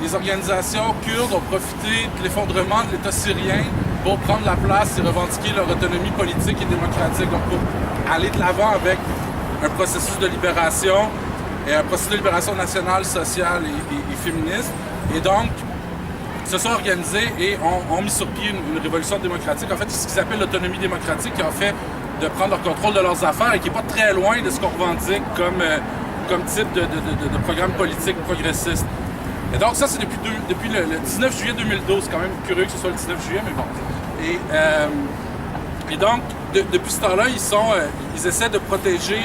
les organisations kurdes ont profité de l'effondrement de l'État syrien pour prendre la place et revendiquer leur autonomie politique et démocratique. Donc pour aller de l'avant avec un processus de libération, et un processus de libération nationale, sociale et féministe. Et donc, ils se sont organisés et ont mis sur pied une révolution démocratique. En fait, c'est ce qu'ils appellent l'autonomie démocratique, qui en fait de prendre le contrôle de leurs affaires et qui n'est pas très loin de ce qu'on revendique comme type de programme politique progressiste. Et donc ça, c'est depuis le 19 juillet 2012. C'est quand même curieux que ce soit le 19 juillet, mais bon. Et donc, depuis ce temps-là, ils essaient de protéger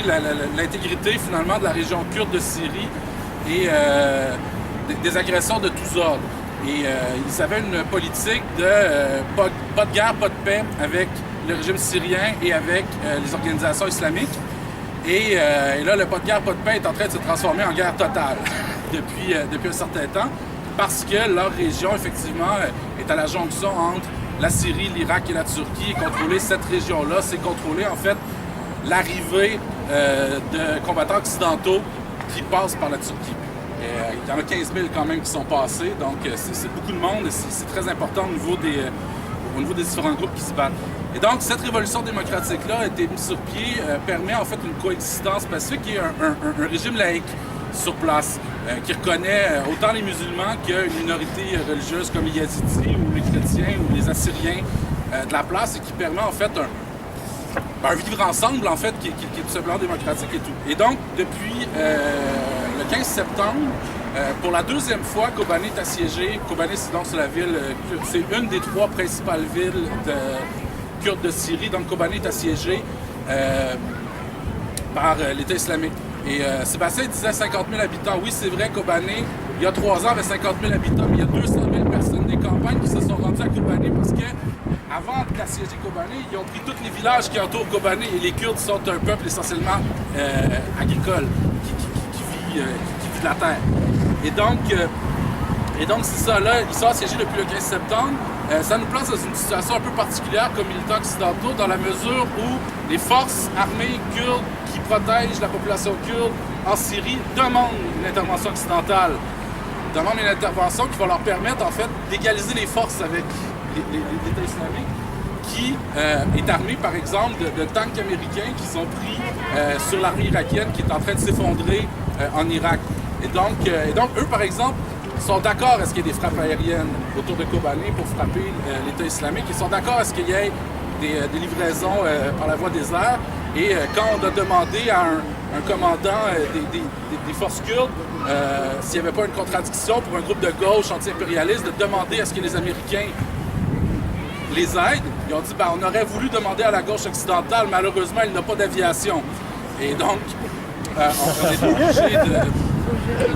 l'intégrité finalement de la région kurde de Syrie et des agressions de tous ordres. Et ils avaient une politique de pas de guerre, pas de paix avec le régime syrien et avec les organisations islamiques. Et là, le pas de guerre, pas de paix est en train de se transformer en guerre totale depuis un certain temps, parce que leur région, effectivement, est à la jonction entre la Syrie, l'Irak et la Turquie. Et contrôler cette région-là, c'est contrôler, en fait, l'arrivée de combattants occidentaux qui passent par la Turquie. Il y en a 15 000 quand même qui sont passés, donc c'est beaucoup de monde et c'est très important au niveau des différents groupes qui se battent. Et donc, cette révolution démocratique-là a été mise sur pied, permet en fait une coexistence pacifique et un régime laïque sur place, qui reconnaît autant les musulmans qu'une minorité religieuse comme les Yazidis ou les chrétiens ou les Assyriens de la place et qui permet en fait un vivre ensemble en fait qui est tout simplement démocratique et tout. Et donc, depuis le 15 septembre, pour la deuxième fois, Kobané est assiégé. Kobané, c'est donc la ville, c'est une des trois principales villes kurdes de Syrie. Donc, Kobané est assiégé par l'État islamique. Et Sébastien disait 50 000 habitants. Oui, c'est vrai, Kobané, il y a 3 ans, avait 50 000 habitants, mais il y a 200 000 personnes des campagnes qui se sont rendues à Kobané parce que, avant d'assiéger Kobané, ils ont pris tous les villages qui entourent Kobané et les Kurdes sont un peuple essentiellement agricole qui vit de la terre. Et donc c'est ça, là, ils sont assiégés depuis le 15 septembre. Ça nous place dans une situation un peu particulière comme militants occidentaux dans la mesure où les forces armées kurdes qui protègent la population kurde en Syrie demandent une intervention occidentale. Demandent une intervention qui va leur permettre en fait d'égaliser les forces avec l'État islamique qui est armé par exemple de tanks américains qui sont pris sur l'armée irakienne qui est en train de s'effondrer en Irak. Et donc eux par exemple sont d'accord à ce qu'il y ait des frappes aériennes autour de Kobané pour frapper l'État islamique. Ils sont d'accord à ce qu'il y ait des livraisons par la voie des airs. Et quand on a demandé à un commandant des forces kurdes s'il n'y avait pas une contradiction pour un groupe de gauche anti-impérialiste de demander à ce que les Américains les aident, ils ont dit on aurait voulu demander à la gauche occidentale, malheureusement il n'a pas d'aviation. Et donc on est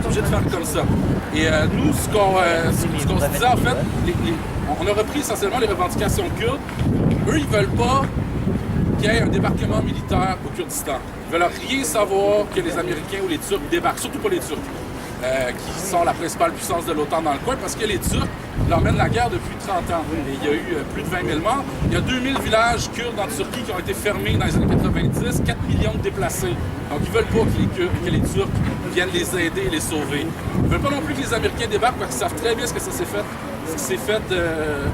obligé de faire comme ça. Et nous, ce qu'on se disait en fait, on a repris essentiellement les revendications kurdes. Eux, ils veulent pas qu'il y ait un débarquement militaire au Kurdistan. Ils veulent rien savoir que les Américains ou les Turcs débarquent, surtout pas les Turcs, qui sont la principale puissance de l'OTAN dans le coin, parce que les Turcs leur mènent la guerre depuis 30 ans. Et il y a eu plus de 20 000 morts. Il y a 2000 villages kurdes en Turquie qui ont été fermés dans les années 90, 4 millions de déplacés. Donc ils veulent pas que les Turcs viennent les aider et les sauver. Ils veulent pas non plus que les Américains débarquent parce qu'ils savent très bien ce que ça s'est fait,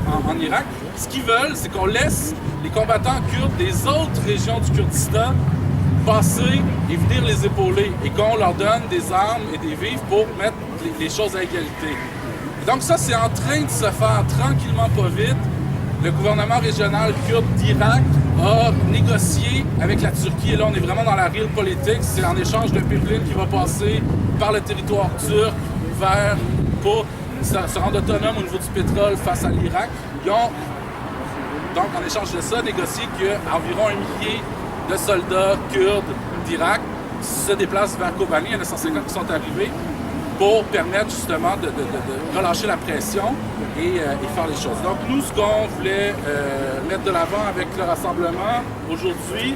en Irak. Ce qu'ils veulent, c'est qu'on laisse les combattants kurdes des autres régions du Kurdistan passer et venir les épauler et qu'on leur donne des armes et des vivres pour mettre les choses à égalité. Et donc ça, c'est en train de se faire tranquillement, pas vite. Le gouvernement régional kurde d'Irak a négocié avec la Turquie, et là on est vraiment dans la real politique, c'est en échange d'un pipeline qui va passer par le territoire turc pour se rendre autonome au niveau du pétrole face à l'Irak. Ils ont, donc en échange de ça, négocié qu'environ 1 millier de soldats kurdes d'Irak se déplacent vers Kobané. Il y en a 150 qui sont arrivés pour permettre justement de relâcher la pression et faire les choses. Donc nous, ce qu'on voulait mettre de l'avant avec le rassemblement aujourd'hui,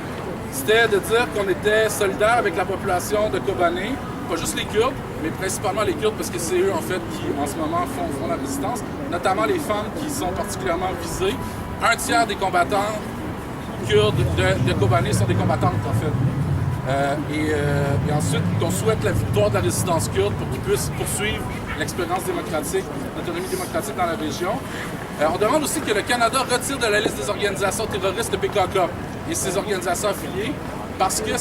c'était de dire qu'on était solidaires avec la population de Kobané, pas juste les Kurdes, mais principalement les Kurdes parce que c'est eux en fait qui en ce moment font la résistance, notamment les femmes qui sont particulièrement visées. 1/3 des combattants kurdes de Kobané sont des combattantes en fait. Et ensuite, on souhaite la victoire de la résistance kurde pour qu'ils puissent poursuivre l'expérience démocratique, l'autonomie démocratique dans la région. On demande aussi que le Canada retire de la liste des organisations terroristes le PKK et ses organisations affiliées, parce que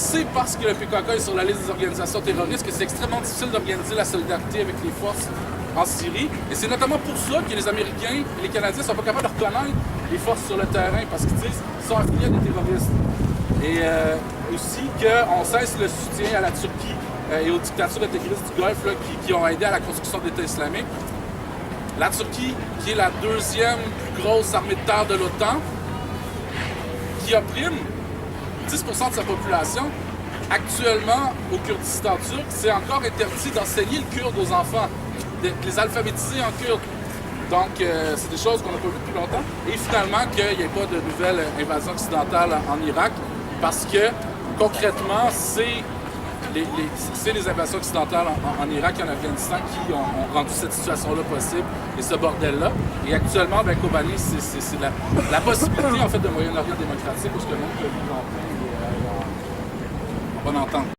le PKK est sur la liste des organisations terroristes que c'est extrêmement difficile d'organiser la solidarité avec les forces en Syrie. Et c'est notamment pour ça que les Américains et les Canadiens ne sont pas capables de reconnaître les forces sur le terrain, parce qu'ils disent qu'ils sont affiliés à des terroristes. Et aussi qu'on cesse le soutien à la Turquie et aux dictatures intégristes du Golfe là, qui ont aidé à la construction de l'État islamique. La Turquie, qui est la deuxième plus grosse armée de terre de l'OTAN, qui opprime 10% de sa population, actuellement au Kurdistan turc, c'est encore interdit d'enseigner le kurde aux enfants, de les alphabétiser en kurde. Donc, c'est des choses qu'on n'a pas vues depuis longtemps. Et finalement, qu'il n'y ait pas de nouvelle invasion occidentale en Irak, parce que concrètement, c'est les invasions occidentales en Irak et en Afghanistan qui ont rendu cette situation-là possible et ce bordel-là. Et actuellement, ben, Kobani, c'est la possibilité en fait de Moyen-Orient démocratique où ce que le monde peut vivre en paix et en bonne entente.